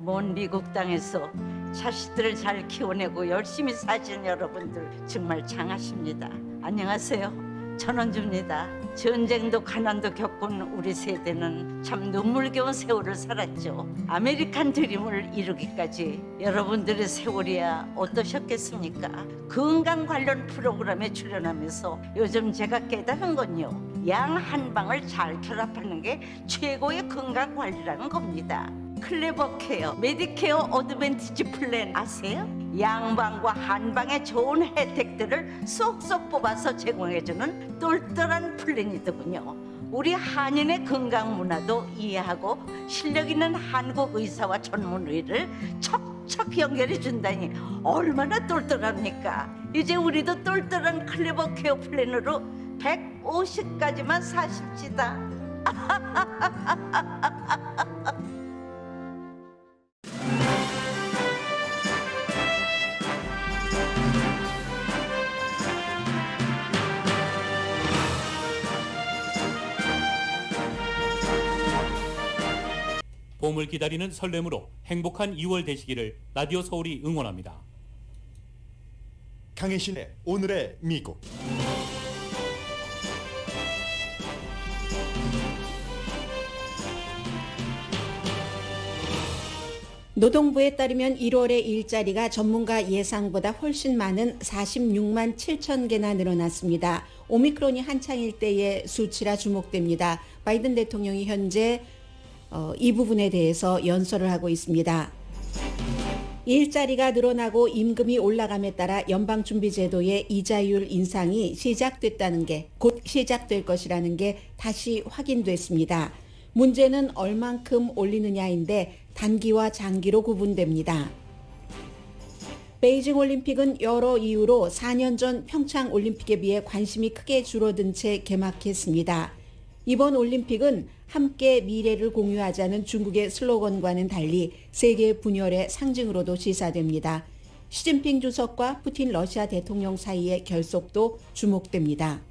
먼 미국 땅에서 자식들을 잘 키워내고 열심히 사신 여러분들 정말 장하십니다. 안녕하세요. 전원주입니다. 전쟁도 가난도 겪은 우리 세대는 참 눈물겨운 세월을 살았죠. 아메리칸 드림을 이루기까지 여러분들의 세월이야 어떠셨겠습니까? 건강 관련 프로그램에 출연하면서 요즘 제가 깨달은 건요, 양 한 방을 잘 결합하는 게 최고의 건강 관리라는 겁니다. 클레버 케어, 메디케어 어드밴티지 플랜 아세요? 양방과 한방의 좋은 혜택들을 쏙쏙 뽑아서 제공해주는 똘똘한 플랜이더군요. 우리 한인의 건강 문화도 이해하고 실력 있는 한국 의사와 전문의를 척척 연결해 준다니 얼마나 똘똘합니까? 이제 우리도 똘똘한 클레버 케어 플랜으로 150까지만 사십시다. 봄을 기다리는 설렘으로 행복한 2월 되시기를 라디오 서울이 응원합니다. 강혜신의 오늘의 미국. 노동부에 따르면 1월의 일자리가 전문가 예상보다 훨씬 많은 46만 7천 개나 늘어났습니다. 오미크론이 한창일 때의 수치라 주목됩니다. 바이든 대통령이 현재 이 부분에 대해서 연설을 하고 있습니다. 일자리가 늘어나고 임금이 올라감에 따라 연방준비제도의 이자율 인상이 시작됐다는 게 곧 시작될 것이라는 게 다시 확인됐습니다. 문제는 얼만큼 올리느냐인데 단기와 장기로 구분됩니다. 베이징 올림픽은 여러 이유로 4년 전 평창 올림픽에 비해 관심이 크게 줄어든 채 개막했습니다. 이번 올림픽은 함께 미래를 공유하자는 중국의 슬로건과는 달리 세계 분열의 상징으로도 시사됩니다. 시진핑 주석과 푸틴 러시아 대통령 사이의 결속도 주목됩니다.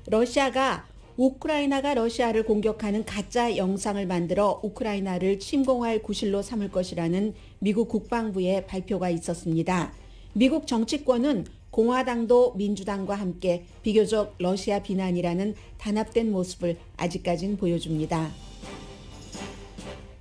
러시아가 우크라이나가 러시아를 공격하는 가짜 영상을 만들어 우크라이나를 침공할 구실로 삼을 것이라는 미국 국방부의 발표가 있었습니다. 미국 정치권은 공화당도 민주당과 함께 비교적 러시아 비난이라는 단합된 모습을 아직까진 보여줍니다.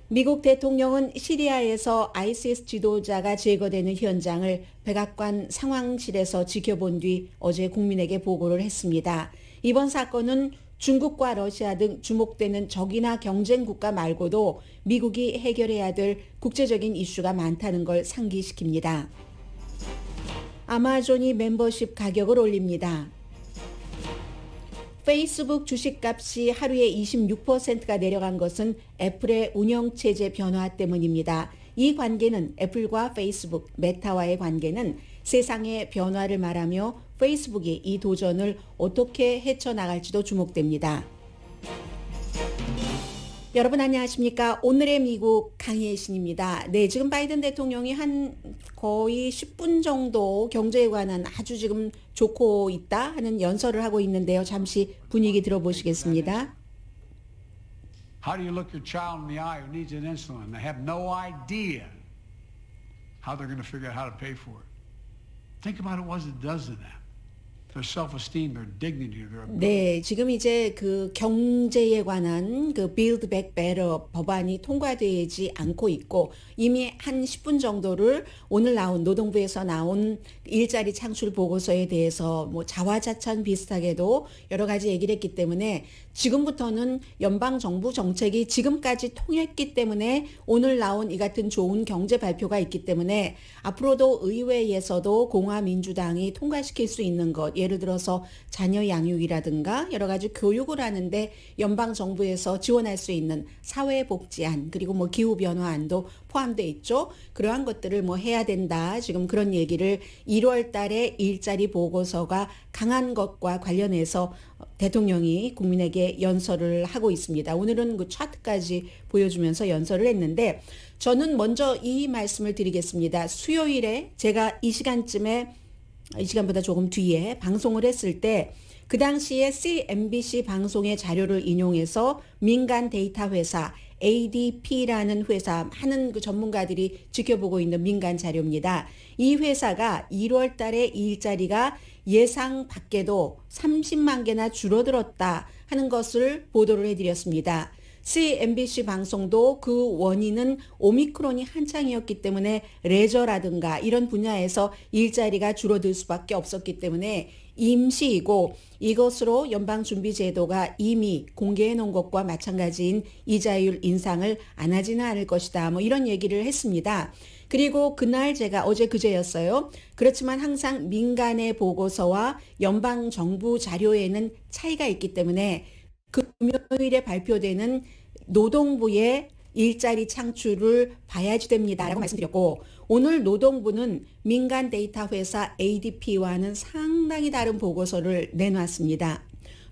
미국 대통령은 시리아에서 아이시스 지도자가 제거되는 현장을 백악관 상황실에서 지켜본 뒤 어제 국민에게 보고를 했습니다. 이번 사건은 중국과 러시아 등 주목되는 적이나 경쟁 국가 말고도 미국이 해결해야 될 국제적인 이슈가 많다는 걸 상기시킵니다. 아마존이 멤버십 가격을 올립니다. 페이스북 주식값이 하루에 26%가 내려간 것은 애플의 운영체제 변화 때문입니다. 이 관계는 애플과 페이스북, 메타와의 관계는 세상의 변화를 말하며 페이스북이 이 도전을 어떻게 헤쳐나갈지도 주목됩니다. 여러분 안녕하십니까? 오늘의 미국 강혜신입니다. 네, 지금 바이든 대통령이 한 거의 10분 정도 경제에 관한 아주 지금 좋고 있다 하는 연설을 하고 있는데요. 잠시 분위기 들어보시겠습니다. How do you look your child in the eye who needs an insulin? They have no idea how they're going to figure out how to pay for it. Think about what it does to them. Their self-esteem, their dignity, their ability. 네, 지금 이제 그 경제에 관한 그 Build Back Better 법안이 통과되지 않고 있고 이미 한 10분 정도를 오늘 나온 노동부에서 나온 일자리 창출 보고서에 대해서 뭐 자화자찬 비슷하게도 여러 가지 얘기를 했기 때문에 지금부터는 연방 정부 정책이 지금까지 통했기 때문에 오늘 나온 이 같은 좋은 경제 발표가 있기 때문에 앞으로도 의회에서도 공화민주당이 통과시킬 수 있는 것, 예를 들어서 자녀 양육이라든가 여러 가지 교육을 하는데 연방 정부에서 지원할 수 있는 사회복지안 그리고 뭐 기후변화안도 포함되어 있죠. 그러한 것들을 뭐 해야 된다. 지금 그런 얘기를 1월 달에 일자리 보고서가 강한 것과 관련해서 대통령이 국민에게 연설을 하고 있습니다. 오늘은 그 차트까지 보여주면서 연설을 했는데 저는 먼저 이 말씀을 드리겠습니다. 수요일에 제가 이 시간쯤에 이 시간보다 조금 뒤에 방송을 했을 때 그 당시에 CNBC 방송의 자료를 인용해서 민간 데이터 회사 ADP라는 회사, 많은 그 전문가들이 지켜보고 있는 민간 자료입니다. 이 회사가 1월 달에 일자리가 예상 밖에도 30만 개나 줄어들었다 하는 것을 보도를 해드렸습니다. CNBC 방송도 그 원인은 오미크론이 한창이었기 때문에 레저라든가 이런 분야에서 일자리가 줄어들 수밖에 없었기 때문에 임시이고 이것으로 연방준비제도가 이미 공개해 놓은 것과 마찬가지인 이자율 인상을 안 하지는 않을 것이다. 뭐 이런 얘기를 했습니다. 그리고 그날 제가 어제 그제였어요. 그렇지만 항상 민간의 보고서와 연방정부 자료에는 차이가 있기 때문에 금요일에 발표되는 노동부의 일자리 창출을 봐야지 됩니다라고 말씀드렸고 오늘 노동부는 민간 데이터 회사 ADP와는 상당히 다른 보고서를 내놨습니다.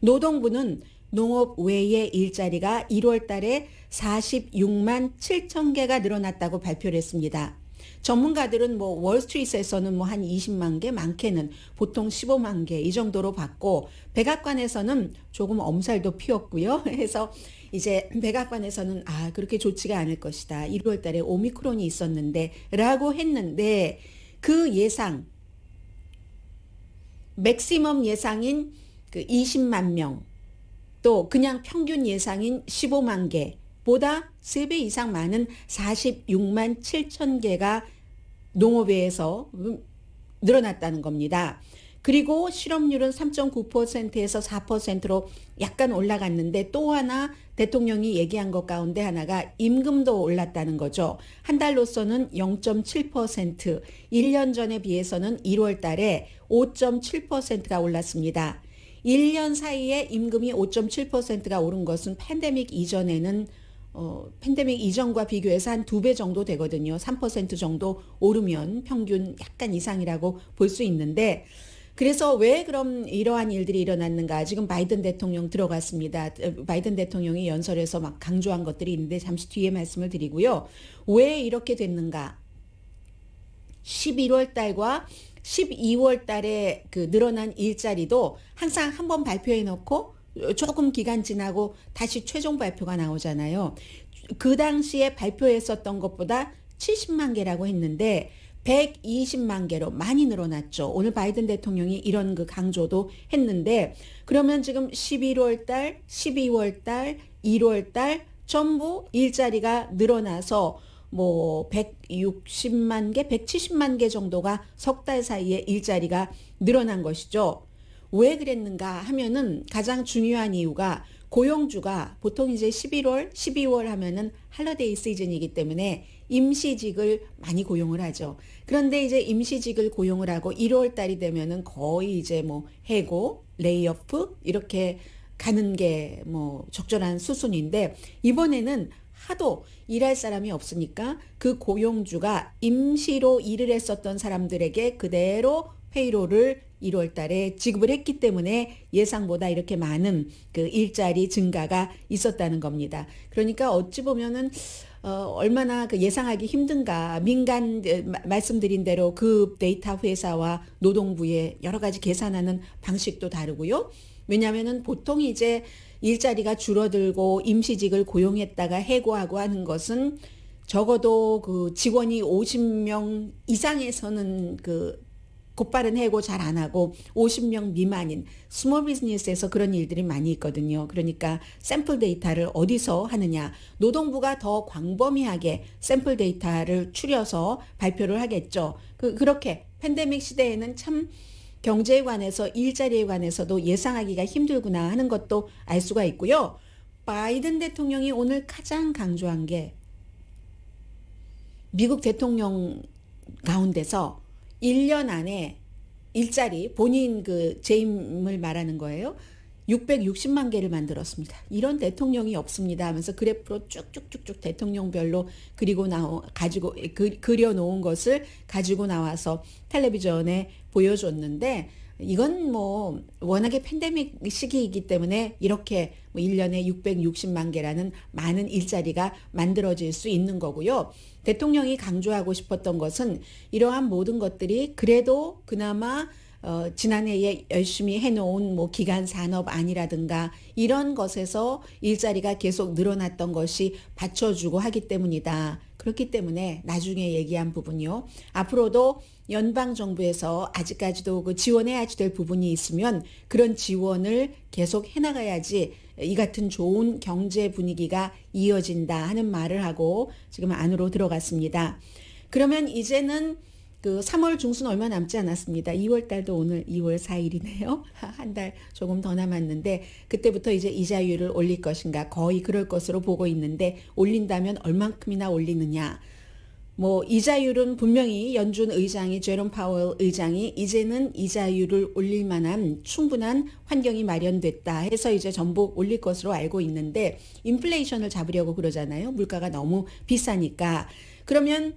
노동부는 농업 외의 일자리가 1월 달에 46만 7천 개가 늘어났다고 발표를 했습니다. 전문가들은 뭐 월스트리트에서는 뭐 한 20만 개, 많게는 보통 15만 개 이 정도로 봤고 백악관에서는 조금 엄살도 피웠고요. 해서 이제 백악관에서는 그렇게 좋지가 않을 것이다. 1월 달에 오미크론이 있었는데 라고 했는데 그 예상 맥시멈 예상인 그 20만 명 또 그냥 평균 예상인 15만 개보다 3배 이상 많은 46만 7천 개가 농업에서 늘어났다는 겁니다. 그리고 실업률은 3.9%에서 4%로 약간 올라갔는데 또 하나 대통령이 얘기한 것 가운데 하나가 임금도 올랐다는 거죠. 한 달로서는 0.7%, 1년 전에 비해서는 1월 달에 5.7%가 올랐습니다. 1년 사이에 임금이 5.7%가 오른 것은 팬데믹 이전에는 팬데믹 이전과 비교해서 한 2배 정도 되거든요. 3% 정도 오르면 평균 약간 이상이라고 볼 수 있는데 그래서 왜 그럼 이러한 일들이 일어났는가? 지금 바이든 대통령 들어갔습니다. 바이든 대통령이 연설에서 막 강조한 것들이 있는데 잠시 뒤에 말씀을 드리고요. 왜 이렇게 됐는가? 11월 달과 12월 달에 그 늘어난 일자리도 항상 한번 발표해 놓고 조금 기간 지나고 다시 최종 발표가 나오잖아요. 그 당시에 발표했었던 것보다 70만 개라고 했는데 120만 개로 많이 늘어났죠. 오늘 바이든 대통령이 이런 그 강조도 했는데 그러면 지금 11월 달, 12월 달, 1월 달 전부 일자리가 늘어나서 뭐 160만 개, 170만 개 정도가 석 달 사이에 일자리가 늘어난 것이죠. 왜 그랬는가 하면은 가장 중요한 이유가 고용주가 보통 이제 11월, 12월 하면은 할러데이 시즌이기 때문에 임시직을 많이 고용을 하죠. 그런데 이제 임시직을 고용을 하고 1월 달이 되면은 거의 이제 뭐 해고, 레이오프 이렇게 가는 게 뭐 적절한 수순인데 이번에는 하도 일할 사람이 없으니까 그 고용주가 임시로 일을 했었던 사람들에게 그대로 페이롤을 1월 달에 지급을 했기 때문에 예상보다 이렇게 많은 그 일자리 증가가 있었다는 겁니다. 그러니까 어찌 보면은 얼마나 그 예상하기 힘든가. 민간 말씀드린 대로 그 데이터 회사와 노동부의 여러 가지 계산하는 방식도 다르고요. 왜냐하면은 보통 이제 일자리가 줄어들고 임시직을 고용했다가 해고하고 하는 것은 적어도 그 직원이 50명 이상에서는 그 곧바른 해고 잘 안 하고 50명 미만인 스몰 비즈니스에서 그런 일들이 많이 있거든요. 그러니까 샘플 데이터를 어디서 하느냐. 노동부가 더 광범위하게 샘플 데이터를 추려서 발표를 하겠죠. 그렇게 팬데믹 시대에는 참 경제에 관해서 일자리에 관해서도 예상하기가 힘들구나 하는 것도 알 수가 있고요. 바이든 대통령이 오늘 가장 강조한 게 미국 대통령 가운데서 1년 안에 일자리 본인 그 재임을 말하는 거예요. 660만 개를 만들었습니다. 이런 대통령이 없습니다 하면서 그래프로 쭉쭉쭉쭉 대통령별로 그려놓은 것을 가지고 나와서 텔레비전에 보여줬는데 이건 뭐 워낙에 팬데믹 시기이기 때문에 이렇게 뭐 1년에 660만 개라는 많은 일자리가 만들어질 수 있는 거고요. 대통령이 강조하고 싶었던 것은 이러한 모든 것들이 그래도 그나마 지난해에 열심히 해놓은 뭐 기간 산업 안이라든가 이런 것에서 일자리가 계속 늘어났던 것이 받쳐주고 하기 때문이다. 그렇기 때문에 나중에 얘기한 부분이요. 앞으로도 연방정부에서 아직까지도 그 지원해야지 될 부분이 있으면 그런 지원을 계속 해나가야지 이 같은 좋은 경제 분위기가 이어진다 하는 말을 하고 지금 안으로 들어갔습니다. 그러면 이제는 그 3월 중순 얼마 남지 않았습니다. 2월 달도 오늘 2월 4일이네요. 한 달 조금 더 남았는데 그때부터 이제 이자율을 올릴 것인가 거의 그럴 것으로 보고 있는데 올린다면 얼만큼이나 올리느냐. 뭐 이자율은 분명히 연준 의장이 제롬 파월 의장이 이제는 이자율을 올릴 만한 충분한 환경이 마련됐다 해서 이제 전부 올릴 것으로 알고 있는데 인플레이션을 잡으려고 그러잖아요. 물가가 너무 비싸니까. 그러면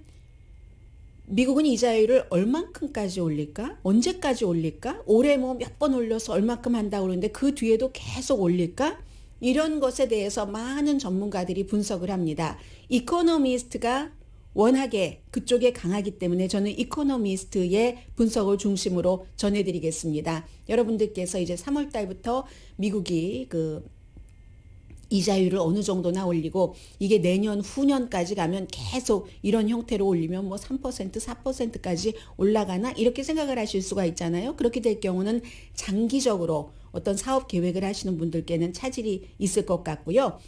미국은 이자율을 얼만큼까지 올릴까? 언제까지 올릴까? 올해 뭐 몇 번 올려서 얼만큼 한다고 그러는데 그 뒤에도 계속 올릴까? 이런 것에 대해서 많은 전문가들이 분석을 합니다. 이코노미스트가 워낙에 그쪽에 강하기 때문에 저는 이코노미스트의 분석을 중심으로 전해드리겠습니다. 여러분들께서 이제 3월 달부터 미국이 그 이자율을 어느 정도나 올리고 이게 내년 후년까지 가면 계속 이런 형태로 올리면 뭐 3%, 4%까지 올라가나 이렇게 생각을 하실 수가 있잖아요. 그렇게 될 경우는 장기적으로 어떤 사업 계획을 하시는 분들께는 차질이 있을 것 같고요.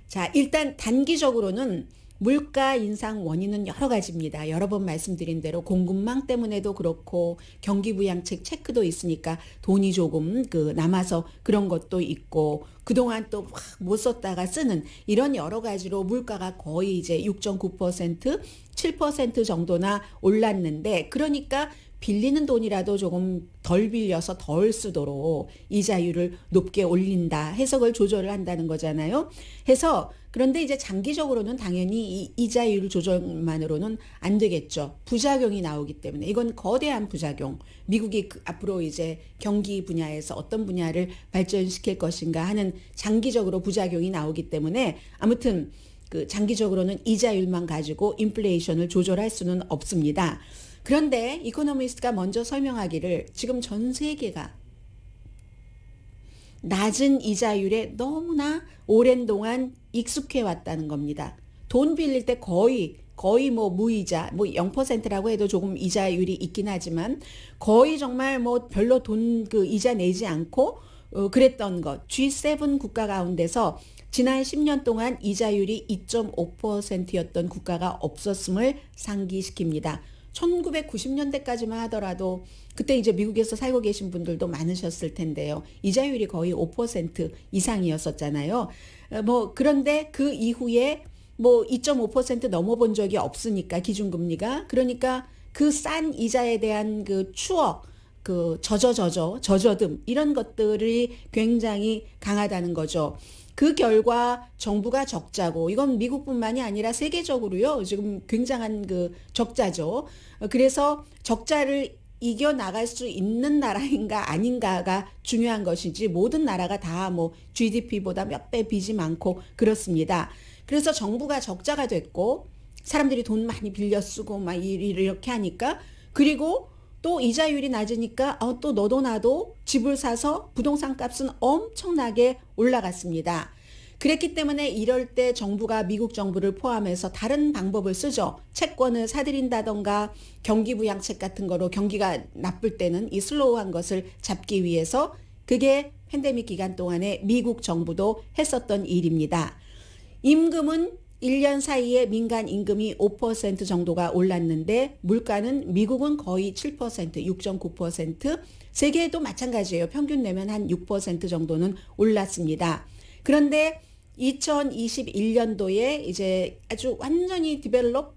자, 일단 단기적으로는 물가 인상 원인은 여러 가지입니다. 여러 번 말씀드린 대로 공급망 때문에도 그렇고 경기 부양책 체크도 있으니까 돈이 조금 남아서 그런 것도 있고 그동안 또 못 썼다가 쓰는 이런 여러 가지로 물가가 거의 이제 6.9%, 7% 정도나 올랐는데 그러니까 빌리는 돈이라도 조금 덜 빌려서 덜 쓰도록 이자율을 높게 올린다. 해석을 조절을 한다는 거잖아요. 해서 그런데 이제 장기적으로는 당연히 이 이자율 조절만으로는 안 되겠죠. 부작용이 나오기 때문에 이건 거대한 부작용. 미국이 앞으로 이제 경기 분야에서 어떤 분야를 발전시킬 것인가 하는 장기적으로 부작용이 나오기 때문에 아무튼 그 장기적으로는 이자율만 가지고 인플레이션을 조절할 수는 없습니다. 그런데 이코노미스트가 먼저 설명하기를 지금 전 세계가 낮은 이자율에 너무나 오랜 동안 익숙해 왔다는 겁니다. 돈 빌릴 때 거의 뭐 무이자, 뭐 0%라고 해도 조금 이자율이 있긴 하지만 거의 정말 뭐 별로 돈 이자 내지 않고 그랬던 것. G7 국가 가운데서 지난 10년 동안 이자율이 2.5%였던 국가가 없었음을 상기시킵니다. 1990년대까지만 하더라도 그때 이제 미국에서 살고 계신 분들도 많으셨을 텐데요. 이자율이 거의 5% 이상이었었잖아요. 뭐 그런데 그 이후에 뭐 2.5% 넘어본 적이 없으니까 기준금리가 그러니까 그 싼 이자에 대한 그 추억 그 저저듬 이런 것들이 굉장히 강하다는 거죠. 그 결과 정부가 적자고 이건 미국뿐만이 아니라 세계적으로요. 지금 굉장한 그 적자죠. 그래서 적자를 이겨나갈 수 있는 나라인가 아닌가가 중요한 것이지 모든 나라가 다 뭐 GDP보다 몇 배 빚이 많고 그렇습니다. 그래서 정부가 적자가 됐고 사람들이 돈 많이 빌려 쓰고 막 이렇게 하니까 그리고 또 이자율이 낮으니까 또 너도 나도 집을 사서 부동산 값은 엄청나게 올라갔습니다. 그랬기 때문에 이럴 때 정부가 미국 정부를 포함해서 다른 방법을 쓰죠. 채권을 사들인다던가 경기 부양책 같은 거로 경기가 나쁠 때는 이 슬로우한 것을 잡기 위해서 그게 팬데믹 기간 동안에 미국 정부도 했었던 일입니다. 임금은 1년 사이에 민간 임금이 5% 정도가 올랐는데 물가는 미국은 거의 7%, 6.9%, 세계도 마찬가지예요. 평균 내면 한 6% 정도는 올랐습니다. 그런데 2021년도에 이제 아주 완전히 디벨롭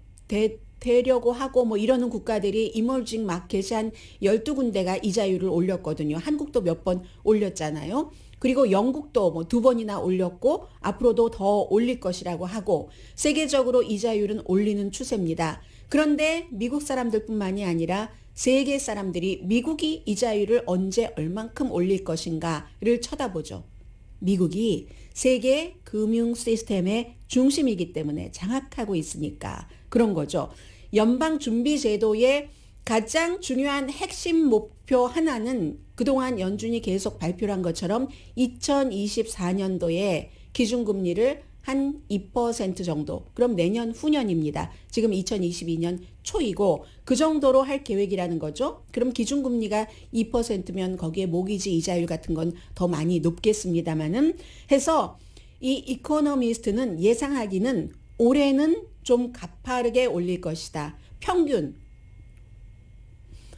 되려고 하고 뭐 이러는 국가들이 이머징 마켓이 한 12군데가 이자율을 올렸거든요. 한국도 몇 번 올렸잖아요. 그리고 영국도 뭐 2번이나 올렸고 앞으로도 더 올릴 것이라고 하고 세계적으로 이자율은 올리는 추세입니다. 그런데 미국 사람들뿐만이 아니라 세계 사람들이 미국이 이자율을 언제 얼만큼 올릴 것인가를 쳐다보죠. 미국이 세계 금융 시스템의 중심이기 때문에 장악하고 있으니까 그런 거죠. 연방준비제도의 가장 중요한 핵심 목표 하나는 그동안 연준이 계속 발표를 한 것처럼 2024년도에 기준금리를 한 2% 정도, 그럼 내년 후년입니다. 지금 2022년 초이고 그 정도로 할 계획이라는 거죠. 그럼 기준금리가 2%면 거기에 모기지 이자율 같은 건 더 많이 높겠습니다마는 해서 이 이코노미스트는 예상하기는 올해는 좀 가파르게 올릴 것이다. 평균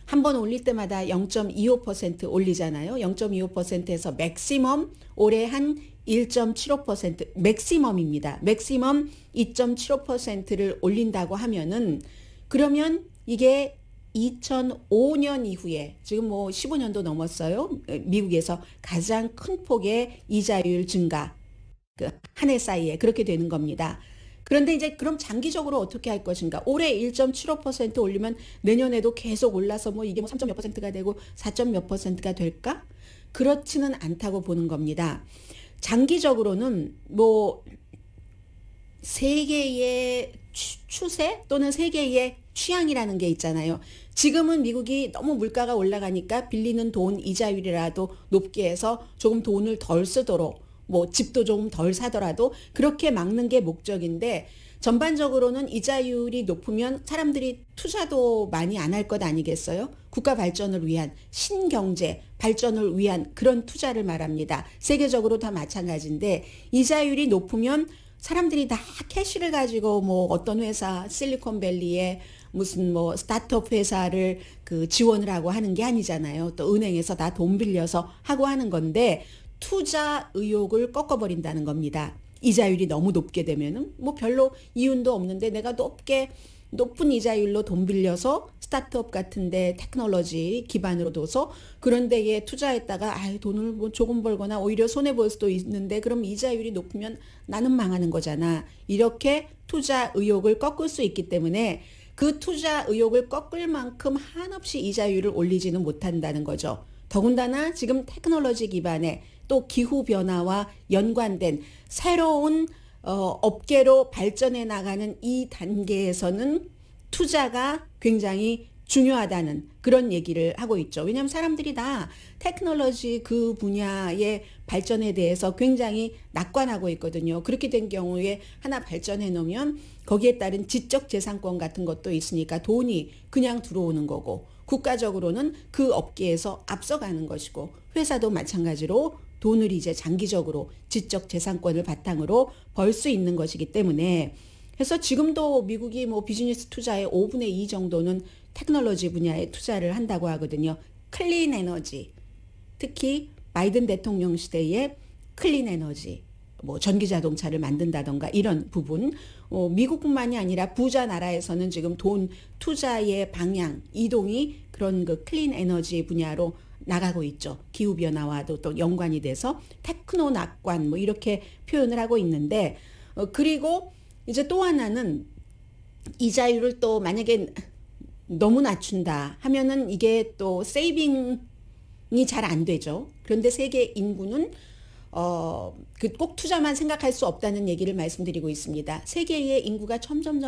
한 번 올릴 때마다 0.25% 올리잖아요. 0.25%에서 맥시멈 올해 한 1.75% 맥시멈입니다. 맥시멈 2.75%를 올린다고 하면은 그러면 이게 2005년 이후에 지금 뭐 15년도 넘었어요. 미국에서 가장 큰 폭의 이자율 증가 그 한 해 사이에 그렇게 되는 겁니다. 그런데 이제 그럼 장기적으로 어떻게 할 것인가? 올해 1.75% 올리면 내년에도 계속 올라서 뭐 이게 뭐 3. 몇 %가 되고 4. 몇 %가 될까? 그렇지는 않다고 보는 겁니다. 장기적으로는 뭐 세계의 추세 또는 세계의 취향이라는 게 있잖아요. 지금은 미국이 너무 물가가 올라가니까 빌리는 돈 이자율이라도 높게 해서 조금 돈을 덜 쓰도록 뭐 집도 조금 덜 사더라도 그렇게 막는 게 목적인데 전반적으로는 이자율이 높으면 사람들이 투자도 많이 안 할 것 아니겠어요? 국가 발전을 위한 신경제 발전을 위한 그런 투자를 말합니다. 세계적으로 다 마찬가지인데 이자율이 높으면 사람들이 다 캐시를 가지고 뭐 어떤 회사 실리콘밸리에 무슨 뭐 스타트업 회사를 그 지원을 하고 하는 게 아니잖아요. 또 은행에서 다 돈 빌려서 하고 하는 건데 투자 의욕을 꺾어버린다는 겁니다. 이자율이 너무 높게 되면은 뭐 별로 이윤도 없는데 내가 높은 이자율로 돈 빌려서 스타트업 같은데 테크놀로지 기반으로 둬서 그런 데에 투자했다가 돈을 뭐 조금 벌거나 오히려 손해 볼 수도 있는데 그럼 이자율이 높으면 나는 망하는 거잖아. 이렇게 투자 의욕을 꺾을 수 있기 때문에 그 투자 의욕을 꺾을 만큼 한없이 이자율을 올리지는 못한다는 거죠. 더군다나 지금 테크놀로지 기반의 또 기후변화와 연관된 새로운 업계로 발전해 나가는 이 단계에서는 투자가 굉장히 중요하다는 그런 얘기를 하고 있죠. 왜냐하면 사람들이 다 테크놀로지 그 분야의 발전에 대해서 굉장히 낙관하고 있거든요. 그렇게 된 경우에 하나 발전해 놓으면 거기에 따른 지적재산권 같은 것도 있으니까 돈이 그냥 들어오는 거고 국가적으로는 그 업계에서 앞서가는 것이고 회사도 마찬가지로 돈을 이제 장기적으로 지적재산권을 바탕으로 벌 수 있는 것이기 때문에 그래서 지금도 미국이 뭐 비즈니스 투자의 5분의 2 정도는 테크놀로지 분야에 투자를 한다고 하거든요. 클린 에너지, 특히 바이든 대통령 시대에 클린 에너지, 뭐 전기 자동차를 만든다던가 이런 부분, 미국뿐만이 아니라 부자 나라에서는 지금 돈 투자의 방향, 이동이 그런 그 클린 에너지 분야로 나가고 있죠. 기후변화와도 또 연관이 돼서 테크노 낙관 뭐 이렇게 표현을 하고 있는데 그리고 이제 또 하나는 이자율을 또 만약에 너무 낮춘다 하면은 이게 또 세이빙이 잘 안 되죠. 그런데 세계 인구는 그 꼭 투자만 생각할 수 없다는 얘기를 말씀드리고 있습니다. 세계의 인구가 점점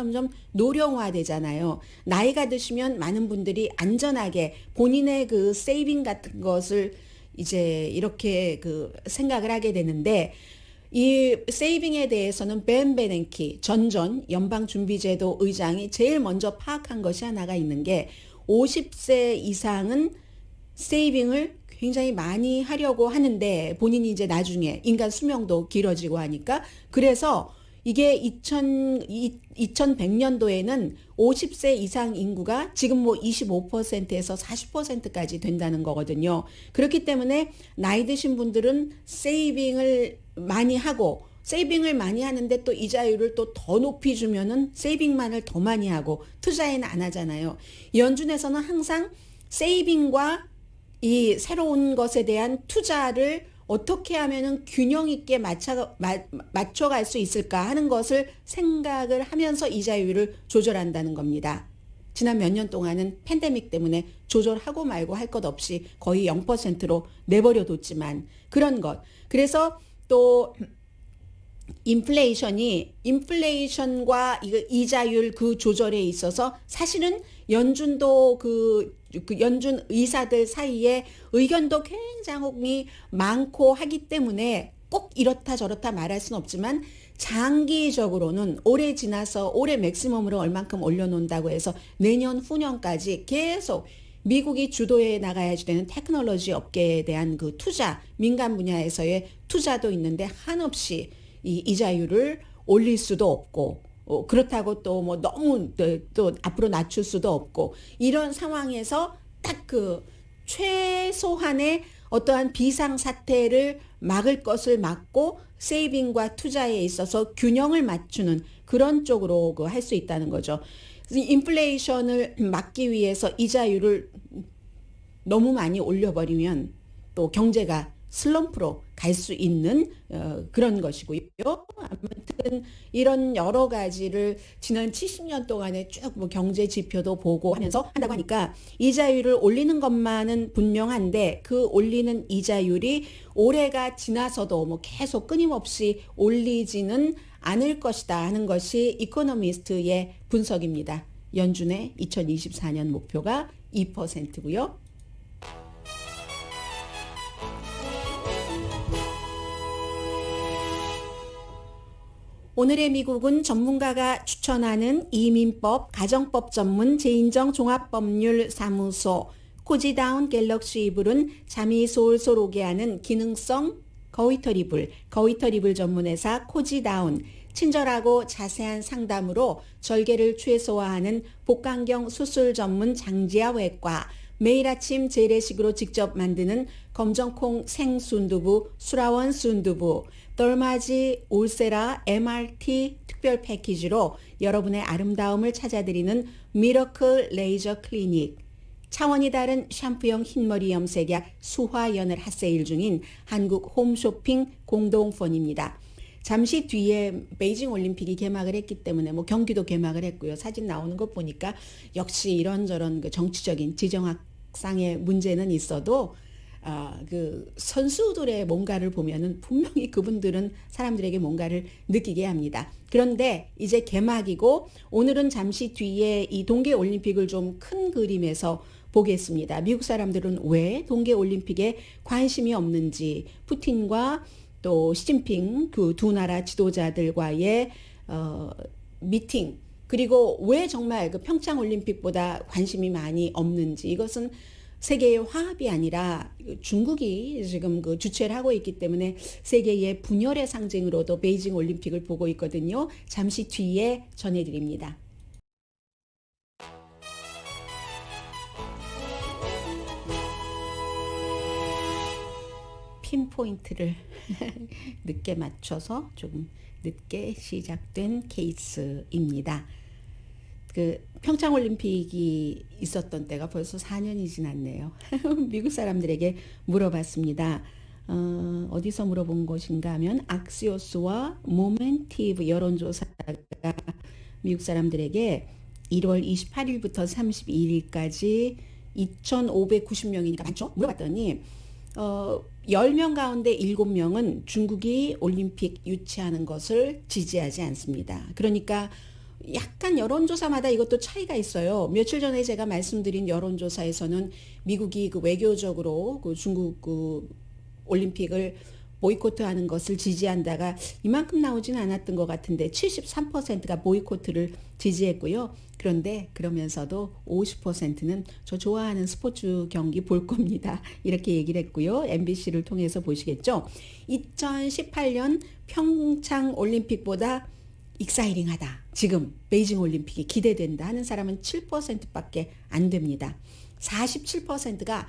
노령화되잖아요. 나이가 드시면 많은 분들이 안전하게 본인의 그 세이빙 같은 것을 이제 이렇게 그 생각을 하게 되는데 이 세이빙에 대해서는 벤 베냉키 전 연방준비제도 의장이 제일 먼저 파악한 것이 하나가 있는 게 50세 이상은 세이빙을 굉장히 많이 하려고 하는데 본인이 이제 나중에 인간 수명도 길어지고 하니까 그래서 이게 2100년도에는 50세 이상 인구가 지금 뭐 25%에서 40%까지 된다는 거거든요. 그렇기 때문에 나이 드신 분들은 세이빙을 많이 하고 세이빙을 많이 하는데 또 이자율을 또 더 높이 주면은 세이빙만을 더 많이 하고 투자에는 안 하잖아요. 연준에서는 항상 세이빙과 이 새로운 것에 대한 투자를 어떻게 하면은 균형 있게 맞춰갈 수 있을까 하는 것을 생각을 하면서 이자율을 조절한다는 겁니다. 지난 몇 년 동안은 팬데믹 때문에 조절하고 말고 할 것 없이 거의 0%로 내버려 뒀지만 그런 것. 그래서 또 인플레이션과 이자율 그 조절에 있어서 사실은 연준도 그 연준 의사들 사이에 의견도 굉장히 많고 하기 때문에 꼭 이렇다 저렇다 말할 수는 없지만 장기적으로는 올해 지나서 올해 맥시멈으로 얼만큼 올려놓는다고 해서 내년 후년까지 계속 미국이 주도해 나가야 되는 테크놀로지 업계에 대한 그 투자, 민간 분야에서의 투자도 있는데 한없이 이 이자율을 올릴 수도 없고 그렇다고 또 뭐 너무 또 앞으로 낮출 수도 없고 이런 상황에서 딱 그 최소한의 어떠한 비상 사태를 막을 것을 막고 세이빙과 투자에 있어서 균형을 맞추는 그런 쪽으로 할 수 있다는 거죠. 인플레이션을 막기 위해서 이자율을 너무 많이 올려버리면 또 경제가 슬럼프로 갈 수 있는 그런 것이고요. 아무튼 이런 여러 가지를 지난 70년 동안에 쭉 뭐 경제 지표도 보고 하면서 한다고 하니까 이자율을 올리는 것만은 분명한데 그 올리는 이자율이 올해가 지나서도 뭐 계속 끊임없이 올리지는 않을 것이다 하는 것이 이코노미스트의 분석입니다. 연준의 2024년 목표가 2%고요. 오늘의 미국은 전문가가 추천하는 이민법, 가정법 전문 제인정 종합법률사무소 코지다운 갤럭시 이불은 잠이 솔솔 오게 하는 기능성 거위털 이불 전문회사 코지다운, 친절하고 자세한 상담으로 절개를 최소화하는 복강경 수술 전문 장지아 외과, 매일 아침 재래식으로 직접 만드는 검정콩 생순두부 수라원 순두부, 덜마지 올세라 MRT 특별 패키지로 여러분의 아름다움을 찾아드리는 미러클 레이저 클리닉, 차원이 다른 샴푸형 흰머리 염색약 수화연을 핫세일 중인 한국 홈쇼핑 공동폰입니다. 잠시 뒤에 베이징 올림픽이 개막을 했기 때문에 뭐 경기도 개막을 했고요. 사진 나오는 것 보니까 역시 이런저런 그 정치적인 지정학상의 문제는 있어도 그 선수들의 뭔가를 보면은 분명히 그분들은 사람들에게 뭔가를 느끼게 합니다. 그런데 이제 개막이고 오늘은 잠시 뒤에 이 동계 올림픽을 좀 큰 그림에서 보겠습니다. 미국 사람들은 왜 동계 올림픽에 관심이 없는지, 푸틴과 또 시진핑 그 두 나라 지도자들과의 미팅, 그리고 왜 정말 그 평창 올림픽보다 관심이 많이 없는지, 이것은 세계의 화합이 아니라 중국이 지금 그 주최를 하고 있기 때문에 세계의 분열의 상징으로도 베이징 올림픽을 보고 있거든요. 잠시 뒤에 전해드립니다. 핀포인트를 늦게 맞춰서 조금 늦게 시작된 케이스입니다. 그 평창 올림픽이 있었던 때가 벌써 4년이 지났네요. 미국 사람들에게 물어봤습니다. 어디서 물어본 것인가 하면 악시오스와 모멘티브 여론조사가 미국 사람들에게 1월 28일부터 32일까지 2,590명이니까 많죠? 물어봤더니 10명 가운데 7명은 중국이 올림픽 유치하는 것을 지지하지 않습니다. 그러니까 약간 여론조사마다 이것도 차이가 있어요. 며칠 전에 제가 말씀드린 여론조사에서는 미국이 그 외교적으로 그 중국 그 올림픽을 보이콧하는 것을 지지한다가 이만큼 나오지는 않았던 것 같은데 73%가 보이콧을 지지했고요. 그런데 그러면서도 50%는 저 좋아하는 스포츠 경기 볼 겁니다. 이렇게 얘기를 했고요. MBC를 통해서 보시겠죠. 2018년 평창 올림픽보다 익사이링하다, 지금 베이징 올림픽이 기대된다 하는 사람은 7%밖에 안 됩니다. 47%가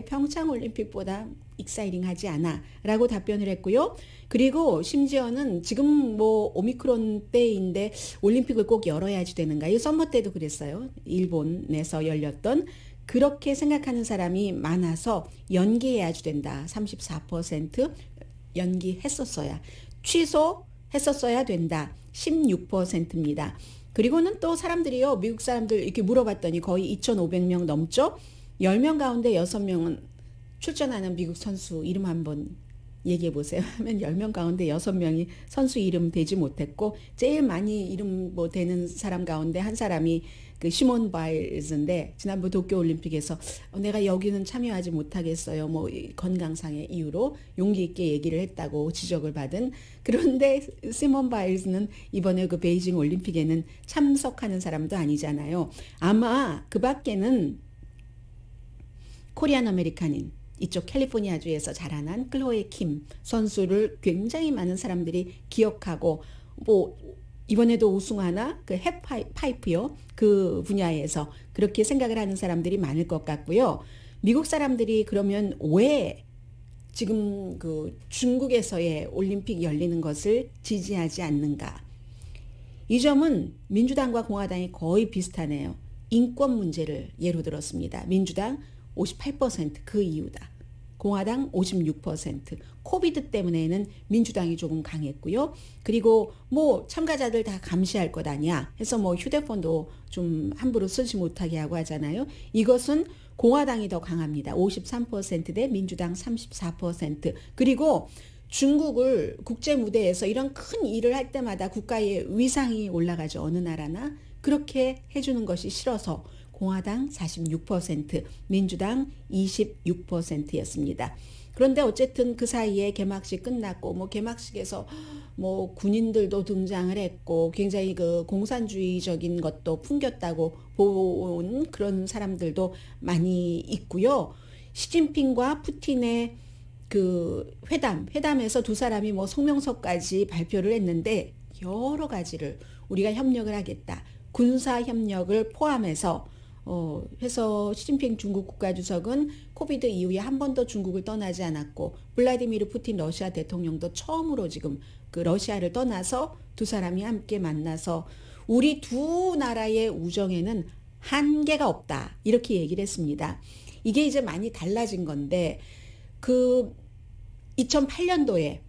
평창 올림픽보다 익사이링하지 않아 라고 답변을 했고요. 그리고 심지어는 지금 뭐 오미크론 때인데 올림픽을 꼭 열어야지 되는가, 이 썸머 때도 그랬어요. 일본에서 열렸던, 그렇게 생각하는 사람이 많아서 연기해야지 된다, 34%, 연기했었어야, 취소했었어야 된다, 16%입니다. 그리고는 또 사람들이요, 미국 사람들 이렇게 물어봤더니 거의 2,500명 넘죠. 10명 가운데 6명은 출전하는 미국 선수 이름 한번 얘기해 보세요. 하면 10명 가운데 6명이 선수 이름 되지 못했고 제일 많이 이름 뭐 되는 사람 가운데 한 사람이 그 시몬 바일즈인데 지난번 도쿄 올림픽에서 내가 여기는 참여하지 못하겠어요. 뭐 건강상의 이유로 용기 있게 얘기를 했다고 지적을 받은. 그런데 시몬 바일즈는 이번에 그 베이징 올림픽에는 참석하는 사람도 아니잖아요. 아마 그 밖에는 코리안 아메리칸인 이쪽 캘리포니아주에서 자라난 클로에 킴 선수를 굉장히 많은 사람들이 기억하고 뭐 이번에도 우승하나 그 햅파이프요 그 분야에서 그렇게 생각을 하는 사람들이 많을 것 같고요. 미국 사람들이 그러면 왜 지금 그 중국에서의 올림픽 열리는 것을 지지하지 않는가? 이 점은 민주당과 공화당이 거의 비슷하네요. 인권 문제를 예로 들었습니다. 민주당 58% 그 이유다. 공화당 56%. 코비드 때문에는 민주당이 조금 강했고요. 그리고 뭐 참가자들 다 감시할 것 아니야 해서 뭐 휴대폰도 좀 함부로 쓰지 못하게 하고 하잖아요. 이것은 공화당이 더 강합니다. 53% 대 민주당 34%. 그리고 중국을 국제 무대에서 이런 큰 일을 할 때마다 국가의 위상이 올라가죠. 어느 나라나. 그렇게 해주는 것이 싫어서 공화당 46%, 민주당 26%였습니다. 그런데 어쨌든 그 사이에 개막식 끝났고 뭐 개막식에서 뭐 군인들도 등장을 했고 굉장히 그 공산주의적인 것도 풍겼다고 본 그런 사람들도 많이 있고요. 시진핑과 푸틴의 그 회담에서 두 사람이 뭐 성명서까지 발표를 했는데 여러 가지를 우리가 협력을 하겠다. 군사 협력을 포함해서 해서 시진핑 중국 국가주석은 코비드 이후에 한 번도 중국을 떠나지 않았고 블라디미르 푸틴 러시아 대통령도 처음으로 지금 그 러시아를 떠나서 두 사람이 함께 만나서 우리 두 나라의 우정에는 한계가 없다 이렇게 얘기를 했습니다. 이게 이제 많이 달라진 건데 그 2008년도에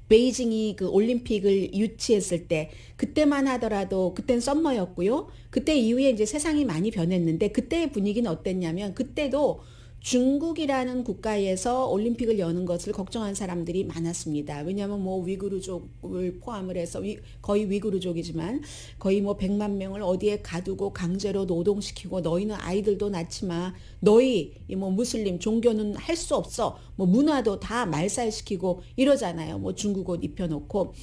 베이징이 그 올림픽을 유치했을 때 그때만 하더라도 그땐 썸머였고요. 그때 이후에 이제 세상이 많이 변했는데 그때의 분위기는 어땠냐면 그때도 중국이라는 국가에서 올림픽을 여는 것을 걱정한 사람들이 많았습니다. 왜냐하면 뭐 위구르족을 포함을 해서 거의 위구르족이지만 거의 뭐 100만 명을 어디에 가두고 강제로 노동시키고 너희는 아이들도 낳지마. 너희 뭐 무슬림 종교는 할 수 없어. 뭐 문화도 다 말살시키고 이러잖아요. 뭐 중국 옷 입혀놓고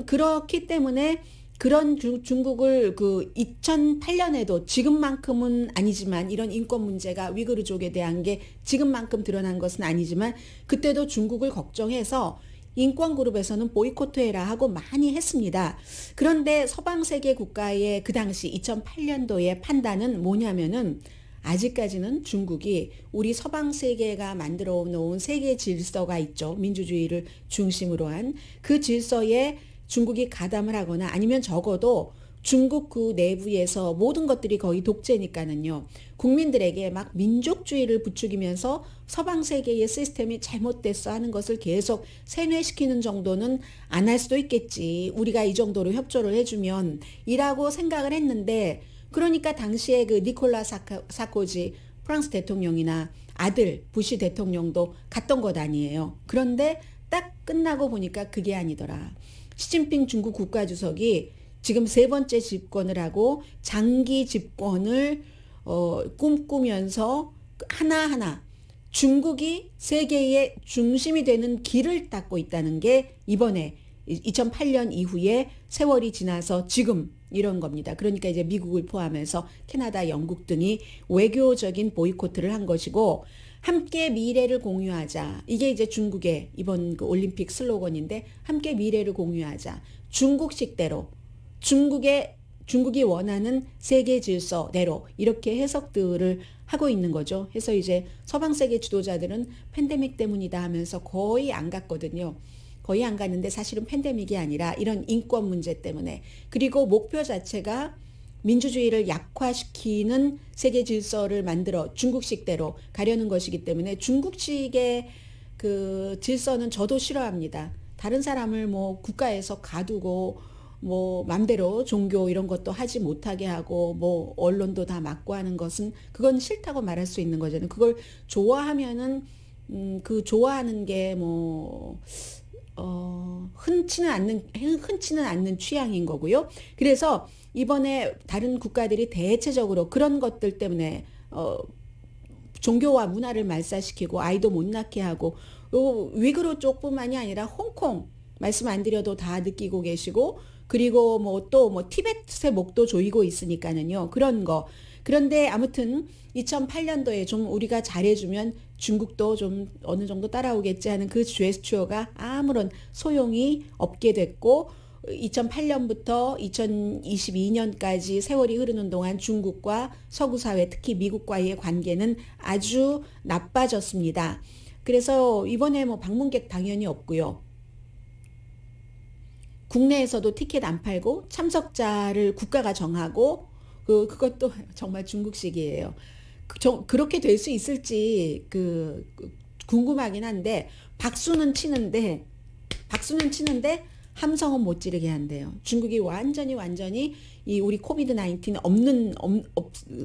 그렇기 때문에 그런 중국을 그 2008년에도 지금만큼은 아니지만 이런 인권 문제가 위구르족에 대한 게 지금만큼 드러난 것은 아니지만 그때도 중국을 걱정해서 인권 그룹에서는 보이콧해라 하고 많이 했습니다. 그런데 서방 세계 국가의 그 당시 2008년도의 판단은 뭐냐면은 아직까지는 중국이 우리 서방 세계가 만들어 놓은 세계 질서가 있죠. 민주주의를 중심으로 한 그 질서에 중국이 가담을 하거나 아니면 적어도 중국 그 내부에서 모든 것들이 거의 독재니까는요. 국민들에게 막 민족주의를 부추기면서 서방 세계의 시스템이 잘못됐어 하는 것을 계속 세뇌시키는 정도는 안 할 수도 있겠지. 우리가 이 정도로 협조를 해주면 이라고 생각을 했는데 그러니까 당시에 그 니콜라 사코지 프랑스 대통령이나 아들 부시 대통령도 갔던 것 아니에요. 그런데 딱 끝나고 보니까 그게 아니더라. 시진핑 중국 국가주석이 지금 3번째 집권을 하고 장기 집권을 꿈꾸면서 하나하나 중국이 세계의 중심이 되는 길을 닦고 있다는 게 이번에 2008년 이후에 세월이 지나서 지금 이런 겁니다. 그러니까 이제 미국을 포함해서 캐나다, 영국 등이 외교적인 보이콧을 한 것이고 함께 미래를 공유하자. 이게 이제 중국의 이번 그 올림픽 슬로건인데 함께 미래를 공유하자. 중국식대로 중국이 원하는 세계 질서대로 이렇게 해석들을 하고 있는 거죠. 해서 이제 서방 세계 지도자들은 팬데믹 때문이다 하면서 거의 안 갔거든요. 거의 안 갔는데 사실은 팬데믹이 아니라 이런 인권 문제 때문에 그리고 목표 자체가 민주주의를 약화시키는 세계 질서를 만들어 중국식대로 가려는 것이기 때문에 중국식의 그 질서는 저도 싫어합니다. 다른 사람을 뭐 국가에서 가두고 뭐 맘대로 종교 이런 것도 하지 못하게 하고 뭐 언론도 다 막고 하는 것은 그건 싫다고 말할 수 있는 거잖아요. 그걸 좋아하면은 그 좋아하는 게 흔치는 않는 취향인 거고요. 그래서 이번에 다른 국가들이 대체적으로 그런 것들 때문에 종교와 문화를 말살시키고 아이도 못 낳게 하고 위구르 쪽뿐만이 아니라 홍콩 말씀 안 드려도 다 느끼고 계시고 그리고 또 티베트의 목도 조이고 있으니까는요. 그런 거. 그런데 아무튼 2008년도에 좀 우리가 잘해주면 중국도 좀 어느 정도 따라오겠지 하는 그 제스처가 아무런 소용이 없게 됐고 2008년부터 2022년까지 세월이 흐르는 동안 중국과 서구 사회 특히 미국과의 관계는 아주 나빠졌습니다. 그래서 이번에 방문객 당연히 없고요. 국내에서도 티켓 안 팔고 참석자를 국가가 정하고 그것도 정말 중국식이에요. 그렇게 될 수 있을지 궁금하긴 한데 박수는 치는데 함성은 못 지르게 한대요. 중국이 완전히 이 우리 코비드 19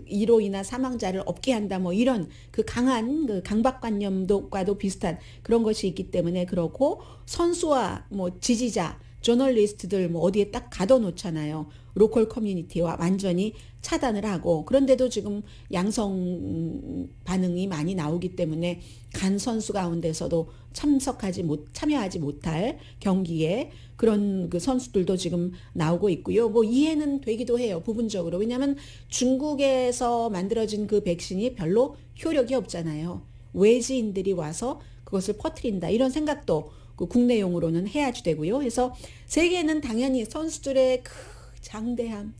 이로 인한 사망자를 없게 한다 이런 그 강한 그 강박관념과도 비슷한 그런 것이 있기 때문에 그렇고 선수와 지지자 저널리스트들 어디에 딱 가둬놓잖아요. 로컬 커뮤니티와 완전히 차단을 하고 그런데도 지금 양성 반응이 많이 나오기 때문에 간 선수 가운데서도 참여하지 못할 경기에 그런 그 선수들도 지금 나오고 있고요. 이해는 되기도 해요. 부분적으로. 왜냐하면 중국에서 만들어진 그 백신이 별로 효력이 없잖아요. 외지인들이 와서 그것을 퍼뜨린다. 이런 생각도 그 국내용으로는 해야지 되고요. 그래서 세계는 당연히 선수들의 그 장대함,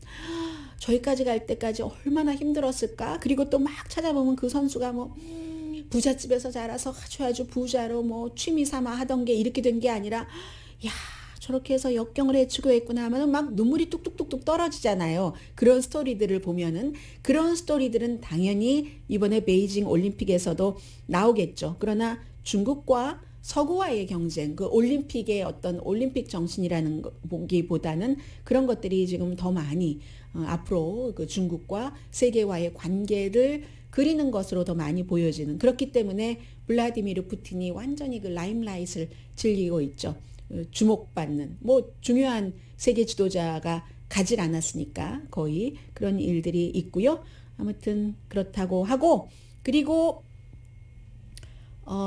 저기까지 갈 때까지 얼마나 힘들었을까? 그리고 또 막 찾아보면 그 선수가 부잣집에서 자라서 아주 부자로 취미 삼아 하던 게 이렇게 된 게 아니라 야 저렇게 해서 역경을 헤치고 했구나 하면은 막 눈물이 뚝뚝뚝뚝 떨어지잖아요. 그런 스토리들을 보면은 그런 스토리들은 당연히 이번에 베이징 올림픽에서도 나오겠죠. 그러나 중국과 서구와의 경쟁, 그 올림픽의 어떤 올림픽 정신이라는 보기보다는 그런 것들이 지금 더 많이 앞으로 그 중국과 세계와의 관계를 그리는 것으로 더 많이 보여지는 그렇기 때문에 블라디미르 푸틴이 완전히 그 라임라이트를 즐기고 있죠. 주목받는 중요한 세계 지도자가 가질 않았으니까 거의 그런 일들이 있고요. 아무튼 그렇다고 하고 그리고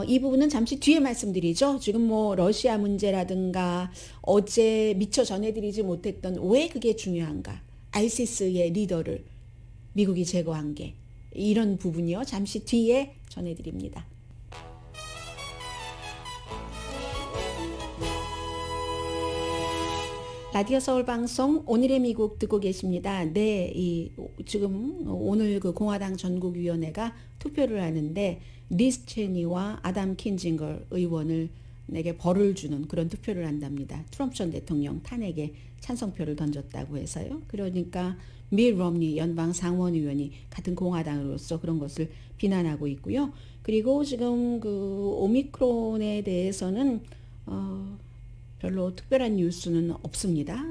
이 부분은 잠시 뒤에 말씀드리죠. 지금 러시아 문제라든가 어제 미처 전해드리지 못했던 왜 그게 중요한가. 아이시스의 리더를 미국이 제거한 게 이런 부분이요. 잠시 뒤에 전해드립니다. 라디오 서울 방송 오늘의 미국 듣고 계십니다. 네, 지금 오늘 그 공화당 전국위원회가 투표를 하는데 리스 체니와 아담 킨징거 의원을 내게 벌을 주는 그런 투표를 한답니다. 트럼프 전 대통령 탄핵에 찬성표를 던졌다고 해서요. 그러니까 밀 럼니 연방 상원의원이 같은 공화당으로서 그런 것을 비난하고 있고요. 그리고 지금 그 오미크론에 대해서는 별로 특별한 뉴스는 없습니다.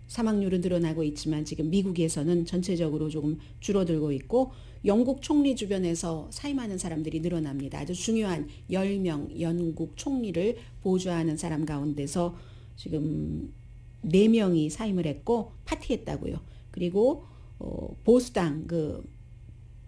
사망률은 늘어나고 있지만 지금 미국에서는 전체적으로 조금 줄어들고 있고 영국 총리 주변에서 사임하는 사람들이 늘어납니다. 아주 중요한 10명 영국 총리를 보좌하는 사람 가운데서 지금 4명이 사임을 했고 파티했다고요. 그리고 보수당 그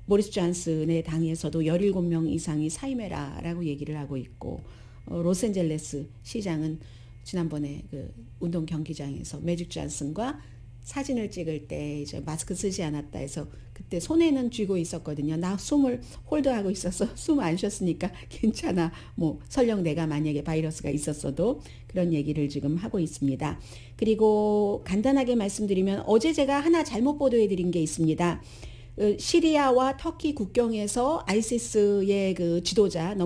보리스 존슨의 당에서도 17명 이상이 사임해라라고 얘기를 하고 있고 로스앤젤레스 시장은 지난번에 그 운동 경기장에서 매직 존슨과 사진을 찍을 때 이제 마스크 쓰지 않았다 해서 그때 손에는 쥐고 있었거든요. 나 숨을 홀드하고 있어서 숨 안 쉬었으니까 괜찮아. 설령 내가 만약에 바이러스가 있었어도 그런 얘기를 지금 하고 있습니다. 그리고 간단하게 말씀드리면 어제 제가 하나 잘못 보도해드린 게 있습니다. 시리아와 터키 국경에서 아이시스의 그 지도자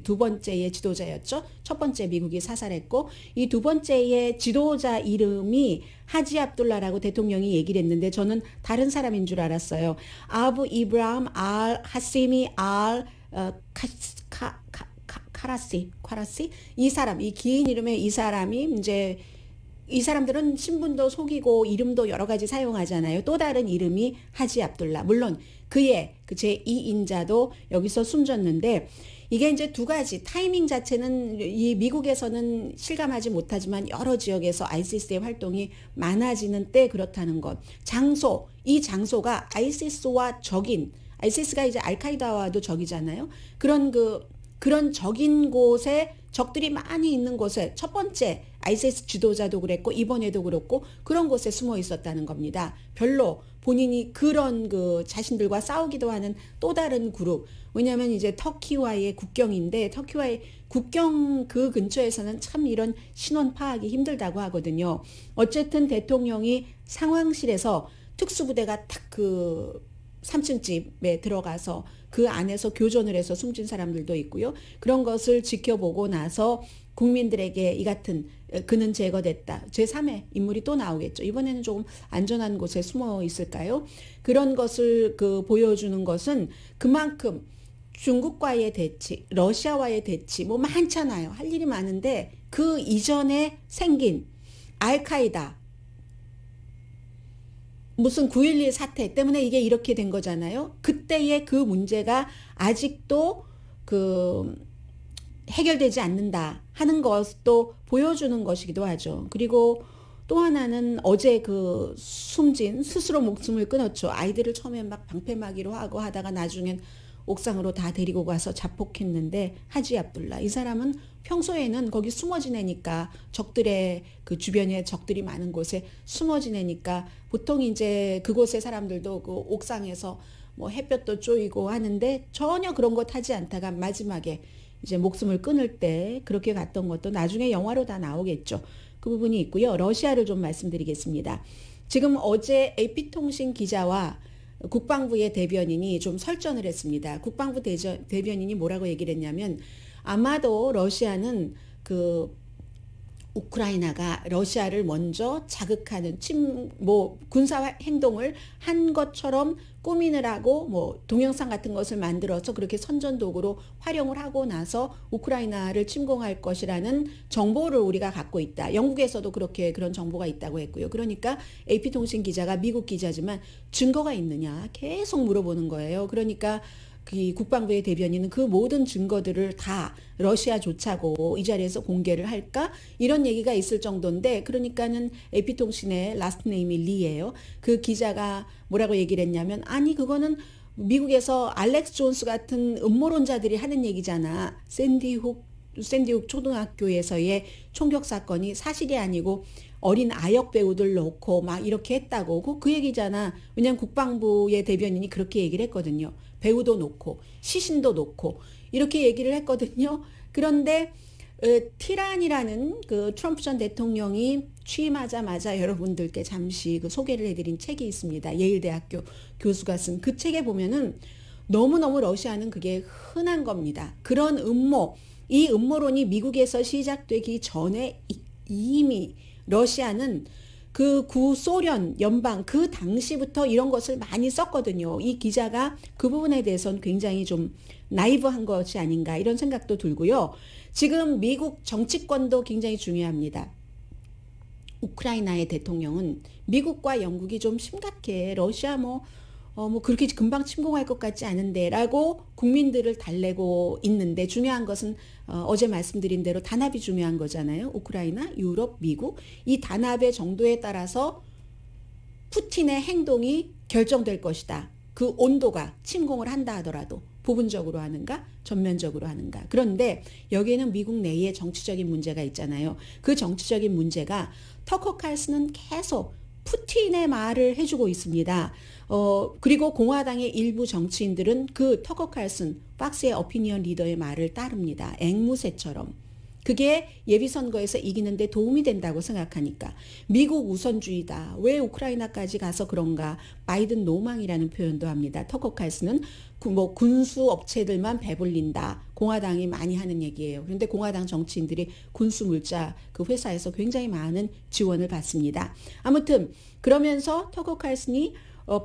두 번째의 지도자였죠. 첫 번째 미국이 사살했고 이 두 번째의 지도자 이름이 하지 압둘라라고 대통령이 얘기를 했는데 저는 다른 사람인 줄 알았어요. 아부 이브람 알 하시미 알 카라시 이 사람 이 긴 이름의 이 사람이 이제 이 사람들은 신분도 속이고 이름도 여러 가지 사용하잖아요. 또 다른 이름이 하지 압둘라. 물론 그의 그 제2인자도 여기서 숨졌는데 이게 이제 두 가지 타이밍 자체는 이 미국에서는 실감하지 못하지만 여러 지역에서 아이시스의 활동이 많아지는 때 그렇다는 것. 장소, 이 장소가 아이시스와 적인, 아이시스가 이제 알카이다와도 적이잖아요. 그런 적인 곳에 적들이 많이 있는 곳에 첫 번째 아이시스 지도자도 그랬고 이번에도 그렇고 그런 곳에 숨어 있었다는 겁니다. 별로 본인이 그런 자신들과 싸우기도 하는 또 다른 그룹. 왜냐하면 이제 터키와의 국경인데 터키와의 국경 그 근처에서는 참 이런 신원 파악이 힘들다고 하거든요. 어쨌든 대통령이 상황실에서 특수부대가 딱 3층 집에 들어가서 그 안에서 교전을 해서 숨진 사람들도 있고요. 그런 것을 지켜보고 나서 국민들에게 이 같은 그는 제거됐다. 제3의 인물이 또 나오겠죠. 이번에는 조금 안전한 곳에 숨어 있을까요? 그런 것을 보여주는 것은 그만큼 중국과의 대치, 러시아와의 대치 뭐 많잖아요. 할 일이 많은데 그 이전에 생긴 알카이다 무슨 9.11 사태 때문에 이게 이렇게 된 거잖아요. 그때의 그 문제가 아직도 해결되지 않는다 하는 것도 보여주는 것이기도 하죠. 그리고 또 하나는 어제 숨진 스스로 목숨을 끊었죠. 아이들을 처음에 막 방패막이로 하고 하다가 나중엔 옥상으로 다 데리고 가서 자폭했는데 하지 압둘라. 이 사람은 평소에는 거기 숨어 지내니까 적들의 주변에 적들이 많은 곳에 숨어 지내니까 보통 이제 그곳의 사람들도 옥상에서 뭐 햇볕도 쬐이고 하는데 전혀 그런 것 하지 않다가 마지막에 이제 목숨을 끊을 때 그렇게 갔던 것도 나중에 영화로 다 나오겠죠. 그 부분이 있고요. 러시아를 좀 말씀드리겠습니다. 지금 어제 AP통신 기자와 국방부의 대변인이 좀 설전을 했습니다. 국방부 대변인이 뭐라고 얘기를 했냐면 아마도 러시아는 우크라이나가 러시아를 먼저 자극하는 군사 행동을 한 것처럼 꾸미느라고 동영상 같은 것을 만들어서 그렇게 선전도구로 활용을 하고 나서 우크라이나를 침공할 것이라는 정보를 우리가 갖고 있다. 영국에서도 그런 정보가 있다고 했고요. 그러니까 AP통신 기자가 미국 기자지만 증거가 있느냐 계속 물어보는 거예요. 그러니까 국방부의 대변인은 그 모든 증거들을 다 러시아조차고 이 자리에서 공개를 할까? 이런 얘기가 있을 정도인데 그러니까는 AP통신의 라스트 네임이 리예요. 그 기자가 뭐라고 얘기를 했냐면 아니 그거는 미국에서 알렉스 존스 같은 음모론자들이 하는 얘기잖아. 샌디훅 초등학교에서의 총격 사건이 사실이 아니고 어린 아역 배우들 놓고 막 이렇게 했다고 그 얘기잖아. 왜냐하면 국방부의 대변인이 그렇게 얘기를 했거든요. 배우도 놓고 시신도 놓고 이렇게 얘기를 했거든요. 그런데 티란이라는 트럼프 전 대통령이 취임하자마자 여러분들께 잠시 소개를 해드린 책이 있습니다. 예일대학교 교수가 쓴 그 책에 보면은 너무너무 러시아는 그게 흔한 겁니다. 그런 이 음모론이 미국에서 시작되기 전에 이미 러시아는 구소련 연방 그 당시부터 이런 것을 많이 썼거든요. 이 기자가 그 부분에 대해서는 굉장히 좀 나이브한 것이 아닌가 이런 생각도 들고요. 지금 미국 정치권도 굉장히 중요합니다. 우크라이나의 대통령은 미국과 영국이 좀 심각해. 러시아 그렇게 금방 침공할 것 같지 않은데 라고 국민들을 달래고 있는데 중요한 것은 어제 말씀드린 대로 단합이 중요한 거잖아요. 우크라이나, 유럽, 미국. 이 단합의 정도에 따라서 푸틴의 행동이 결정될 것이다. 그 온도가 침공을 한다 하더라도 부분적으로 하는가 전면적으로 하는가. 그런데 여기에는 미국 내에 정치적인 문제가 있잖아요. 그 정치적인 문제가 터커 칼슨은 계속 푸틴의 말을 해주고 있습니다. 그리고 공화당의 일부 정치인들은 그 터커 칼슨, 박스의 어피니언 리더의 말을 따릅니다. 앵무새처럼. 그게 예비선거에서 이기는데 도움이 된다고 생각하니까. 미국 우선주의다. 왜 우크라이나까지 가서 그런가. 바이든 노망이라는 표현도 합니다. 터커 칼슨은 군수 업체들만 배불린다. 공화당이 많이 하는 얘기예요. 그런데 공화당 정치인들이 군수 물자 그 회사에서 굉장히 많은 지원을 받습니다. 아무튼 그러면서 터커 칼슨이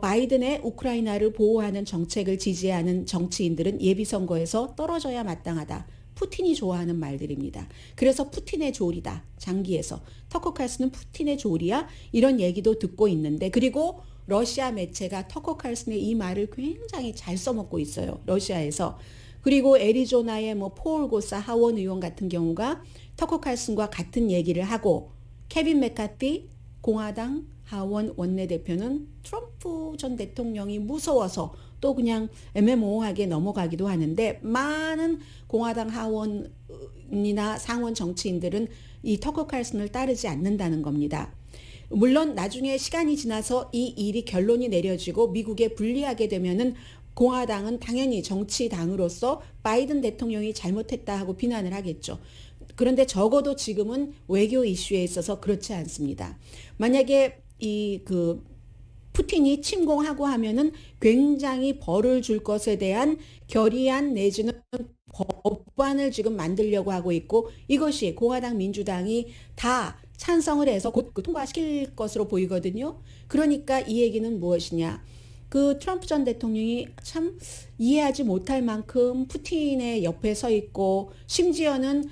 바이든의 우크라이나를 보호하는 정책을 지지하는 정치인들은 예비선거에서 떨어져야 마땅하다. 푸틴이 좋아하는 말들입니다. 그래서 푸틴의 조리다. 장기에서. 터커 칼슨은 푸틴의 조리야. 이런 얘기도 듣고 있는데 그리고 러시아 매체가 터커 칼슨의 이 말을 굉장히 잘 써먹고 있어요. 러시아에서. 그리고 애리조나의 뭐 폴 고사 하원 의원 같은 경우가 터커 칼슨과 같은 얘기를 하고 케빈 맥카티 공화당 하원 원내대표는 트럼프 전 대통령이 무서워서 또 그냥 애매모호하게 넘어가기도 하는데 많은 공화당 하원이나 상원 정치인들은 이 터커 칼슨을 따르지 않는다는 겁니다. 물론 나중에 시간이 지나서 이 일이 결론이 내려지고 미국에 불리하게 되면은 공화당은 당연히 정치당으로서 바이든 대통령이 잘못했다 하고 비난을 하겠죠. 그런데 적어도 지금은 외교 이슈에 있어서 그렇지 않습니다. 만약에 푸틴이 침공하고 하면은 굉장히 벌을 줄 것에 대한 결의안 내지는 법안을 지금 만들려고 하고 있고 이것이 공화당 민주당이 다 찬성을 해서 곧 통과시킬 것으로 보이거든요. 그러니까 이 얘기는 무엇이냐. 그 트럼프 전 대통령이 참 이해하지 못할 만큼 푸틴의 옆에 서 있고 심지어는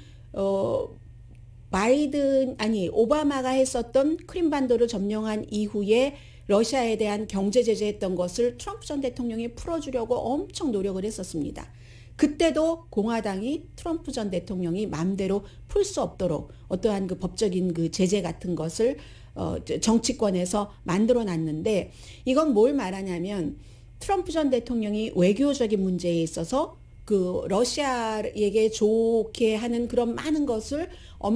오바마가 했었던 크림반도를 점령한 이후에 러시아에 대한 경제 제재했던 것을 트럼프 전 대통령이 풀어주려고 엄청 노력을 했었습니다. 그때도 공화당이 트럼프 전 대통령이 마음대로 풀 수 없도록 어떠한 그 법적인 그 제재 같은 것을 정치권에서 만들어 놨는데 이건 뭘 말하냐면 트럼프 전 대통령이 외교적인 문제에 있어서 그 러시아에게 좋게 하는 그런 많은 것을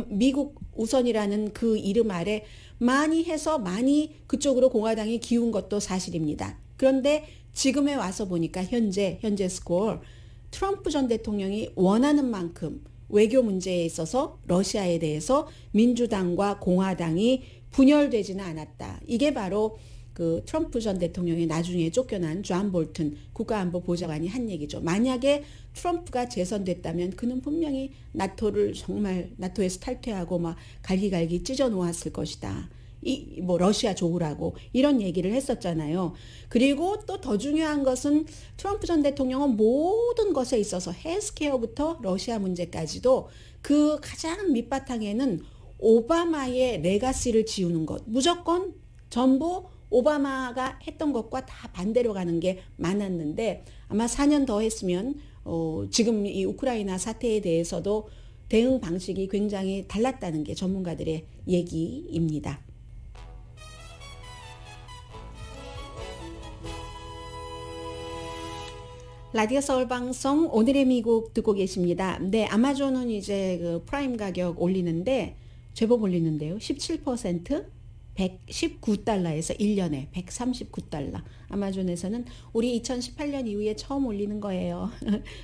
미국 우선이라는 그 이름 아래 많이 해서 많이 그쪽으로 공화당이 기운 것도 사실입니다. 그런데 지금에 와서 보니까 현재 스코어 트럼프 전 대통령이 원하는 만큼 외교 문제에 있어서 러시아에 대해서 민주당과 공화당이 분열되지는 않았다. 이게 바로 그 트럼프 전 대통령이 나중에 쫓겨난 존 볼튼 국가안보보좌관이 한 얘기죠. 만약에 트럼프가 재선됐다면 그는 분명히 나토에서 탈퇴하고 막 갈기갈기 찢어 놓았을 것이다. 러시아 좋으라고 이런 얘기를 했었잖아요. 그리고 또 더 중요한 것은 트럼프 전 대통령은 모든 것에 있어서 헬스케어부터 러시아 문제까지도 그 가장 밑바탕에는 오바마의 레가시를 지우는 것. 무조건 전부 오바마가 했던 것과 다 반대로 가는 게 많았는데 아마 4년 더 했으면 지금 이 우크라이나 사태에 대해서도 대응 방식이 굉장히 달랐다는 게 전문가들의 얘기입니다. 라디오 서울 방송 오늘의 미국 듣고 계십니다. 네, 아마존은 이제 그 프라임 가격 올리는데 제법 올리는데요. 17%? 119달러에서 1년에 139달러. 아마존에서는 우리 2018년 이후에 처음 올리는 거예요.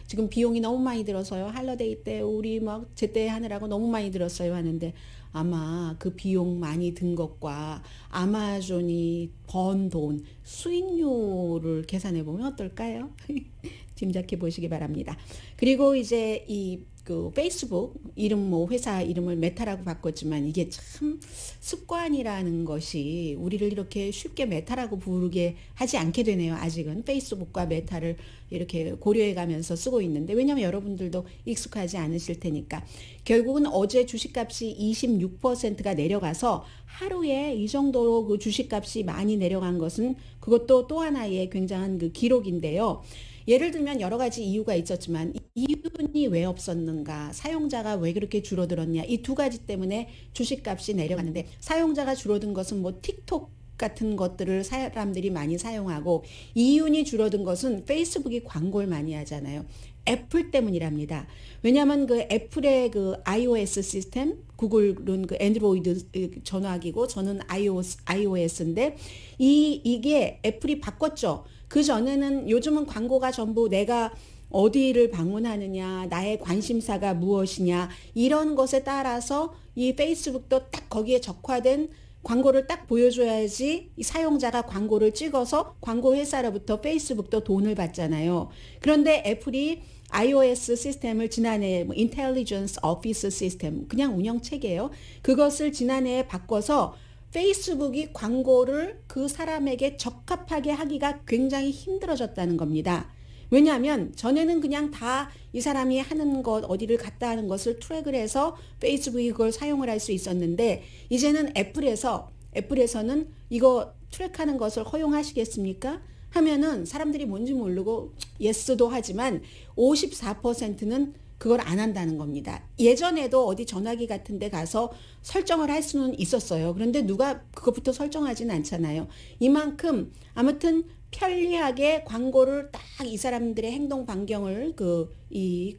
지금 비용이 너무 많이 들어서요. 할러데이 때 우리 막 제때하느라고 너무 많이 들었어요 하는데 아마 그 비용 많이 든 것과 아마존이 번 돈, 수익률을 계산해 보면 어떨까요? 짐작해 보시기 바랍니다. 그리고 이제 그 페이스북 이름 회사 이름을 메타라고 바꿨지만 이게 참 습관이라는 것이 우리를 이렇게 쉽게 메타라고 부르게 하지 않게 되네요. 아직은 페이스북과 메타를 이렇게 고려해 가면서 쓰고 있는데 왜냐하면 여러분들도 익숙하지 않으실 테니까 결국은 어제 주식값이 26%가 내려가서 하루에 이 정도로 그 주식값이 많이 내려간 것은 그것도 또 하나의 굉장한 그 기록인데요. 예를 들면 여러 가지 이유가 있었지만 이윤이 왜 없었는가, 사용자가 왜 그렇게 줄어들었냐, 이 두 가지 때문에 주식값이 내려갔는데 사용자가 줄어든 것은 뭐 틱톡 같은 것들을 사람들이 많이 사용하고 이윤이 줄어든 것은 페이스북이 광고를 많이 하잖아요. 애플 때문이랍니다. 왜냐하면 그 애플의 그 iOS 시스템, 구글은 그 안드로이드 전화기고 저는 iOS인데 이게 애플이 바꿨죠. 그 전에는 요즘은 광고가 전부 내가 어디를 방문하느냐, 나의 관심사가 무엇이냐 이런 것에 따라서 이 페이스북도 딱 거기에 적화된 광고를 딱 보여줘야지 이 사용자가 광고를 찍어서 광고 회사로부터 페이스북도 돈을 받잖아요. 그런데 애플이 iOS 시스템을 지난해 인텔리전스 오피스 시스템 그냥 운영체계예요. 그것을 지난해에 바꿔서 페이스북이 광고를 그 사람에게 적합하게 하기가 굉장히 힘들어졌다는 겁니다. 왜냐하면 전에는 그냥 다 이 사람이 하는 것 어디를 갔다 하는 것을 트랙을 해서 페이스북이 그걸 사용을 할 수 있었는데 이제는 애플에서는 이거 트랙하는 것을 허용하시겠습니까? 하면은 사람들이 뭔지 모르고 예스도 하지만 54%는 그걸 안 한다는 겁니다. 예전에도 어디 전화기 같은 데 가서 설정을 할 수는 있었어요. 그런데 누가 그것부터 설정하진 않잖아요. 이만큼 아무튼 편리하게 광고를 딱 이 사람들의 행동 반경을 그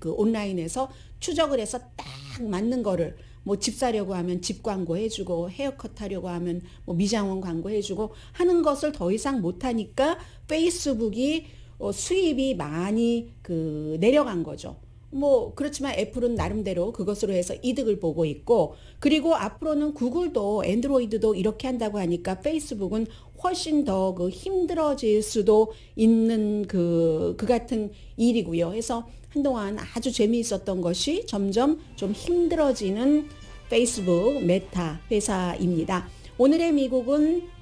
온라인에서 추적을 해서 딱 맞는 거를 뭐 집 사려고 하면 집 광고 해주고 헤어컷 하려고 하면 뭐 미장원 광고 해주고 하는 것을 더 이상 못하니까 페이스북이 수입이 많이 내려간 거죠. 뭐 그렇지만 애플은 나름대로 그것으로 해서 이득을 보고 있고, 그리고 앞으로는 구글도 앤드로이드도 이렇게 한다고 하니까 페이스북은 훨씬 더 힘들어질 수도 있는 그 같은 일이고요. 해서 한동안 아주 재미있었던 것이 점점 좀 힘들어지는 페이스북 메타 회사입니다. 오늘의 미국은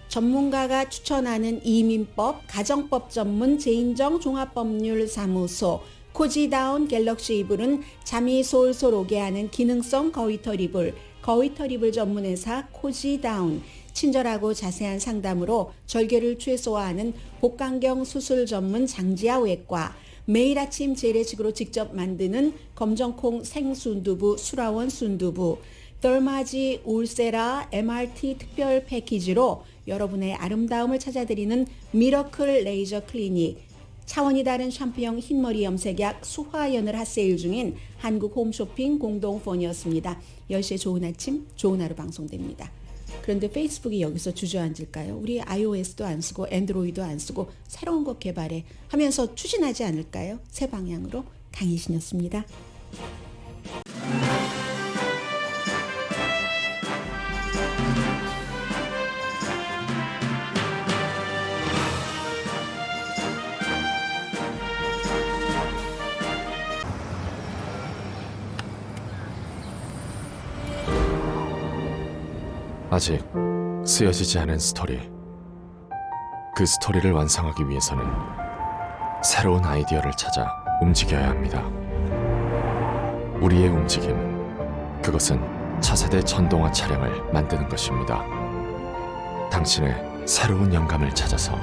전문가가 추천하는 이민법, 가정법 전문 제인정 종합법률사무소 코지다운 갤럭시 이불은 잠이 솔솔 오게 하는 기능성 거위털 이불 전문회사 코지다운, 친절하고 자세한 상담으로 절개를 최소화하는 복강경 수술 전문 장지아 외과, 매일 아침 재래식으로 직접 만드는 검정콩 생순두부 수라원 순두부, 덜마지 울세라 MRT 특별 패키지로 여러분의 아름다움을 찾아드리는 미러클 레이저 클리닉, 차원이 다른 샴푸형 흰머리 염색약 수화연을 핫세일 중인 한국 홈쇼핑 공동폰이었습니다. 10시에 좋은 아침, 좋은 하루 방송됩니다. 그런데 페이스북이 여기서 주저앉을까요? 우리 iOS도 안 쓰고 앤드로이드도 안 쓰고 새로운 것 개발해 하면서 추진하지 않을까요? 새 방향으로. 강희신이었습니다. 아직 쓰여지지 않은 스토리. 그 스토리를 완성하기 위해서는 새로운 아이디어를 찾아 움직여야 합니다. 우리의 움직임, 그것은 차세대 전동화 차량을 만드는 것입니다. 당신의 새로운 영감을 찾아서